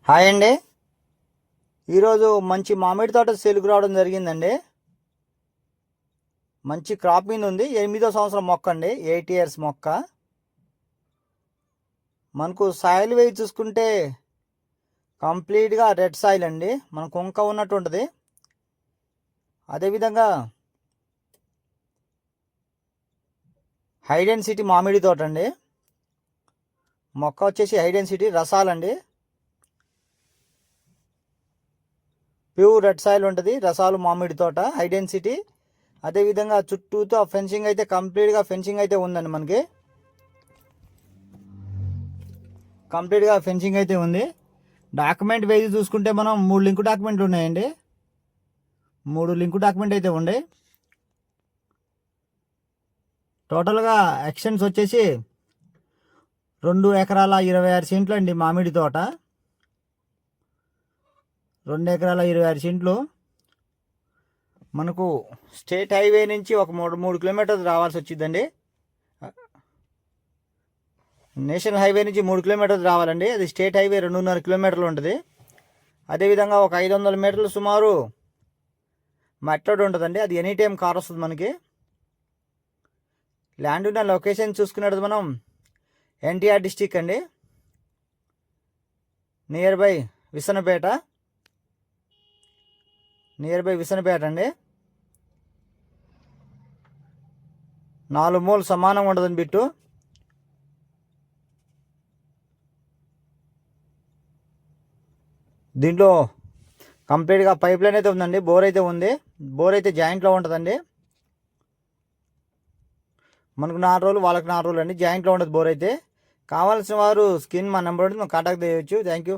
Hi అండి. ఈరోజు మంచి మామిడి తోట సేలుకు రావడం జరిగిందండి. మంచి క్రాప్ మీద ఉంది. 8వ సంవత్సరం మొక్క అండి, 8 ఇయర్స్ మొక్క. మనకు సాయిల్ వేసి చూసుకుంటే కంప్లీట్గా రెడ్ సాయిల్ అండి, మనకు కుంక ఉన్నట్టు ఉంటుంది. అదేవిధంగా హై డెన్సిటీ మామిడి తోట అండి. మొక్క వచ్చేసి హై డెన్సిటీ రసాలండి, ప్యూర్ రెడ్ సాయిల్ ఉంటుంది. రసాలు మామిడి తోట హై డెన్సిటీ. అదేవిధంగా చుట్టూతో ఫెన్సింగ్ అయితే కంప్లీట్గా ఫెన్సింగ్ అయితే ఉందండి. మనకి కంప్లీట్గా ఫెన్సింగ్ అయితే ఉంది. డాక్యుమెంట్ వేసి చూసుకుంటే మనం 3 లింక్ డాక్యుమెంట్లు ఉన్నాయండి. 3 లింక్ డాక్యుమెంట్ అయితే ఉండే. టోటల్గా ఎక్స్టెన్స్ వచ్చేసి 2 ఎకరాల 26 సెంట్లు అండి మామిడి తోట. 2 ఎకరాల 26 సెంట్లు. మనకు స్టేట్ హైవే నుంచి ఒక 3 కిలోమీటర్లు రావాల్సి వచ్చిందండి. నేషనల్ హైవే నుంచి 3 కిలోమీటర్లు రావాలండి. అది స్టేట్ హైవే 2.5 కిలోమీటర్లు ఉంటుంది. అదేవిధంగా ఒక 500 మీటర్లు సుమారు మట్టి రోడ్ ఉంటుందండి. అది ఎనీ టైం కార్ వస్తుంది మనకి. ల్యాండ్ ఉన్న లొకేషన్ చూసుకున్నట్టు మనం ఎన్టీఆర్ డిస్టిక్ అండి, నియర్ బై విసనపేట అండి. 4 మూలు సమానంగా ఉంటుందని బిట్టు. దీంట్లో కంప్లీట్గా పైప్ లైన్ అయితే ఉందండి. బోర్ అయితే ఉంది. బోర్ అయితే జాయింట్లో ఉంటుందండి. మనకు 4 రోజులు, వాళ్ళకి 4 రోజులు అండి. జాయింట్లో ఉంటుంది బోర్ అయితే. కావాల్సిన వారు స్క్రీన్ మా నెంబర్ ఉంటుంది, కాంటాక్ట్ చేయవచ్చు. Thank you.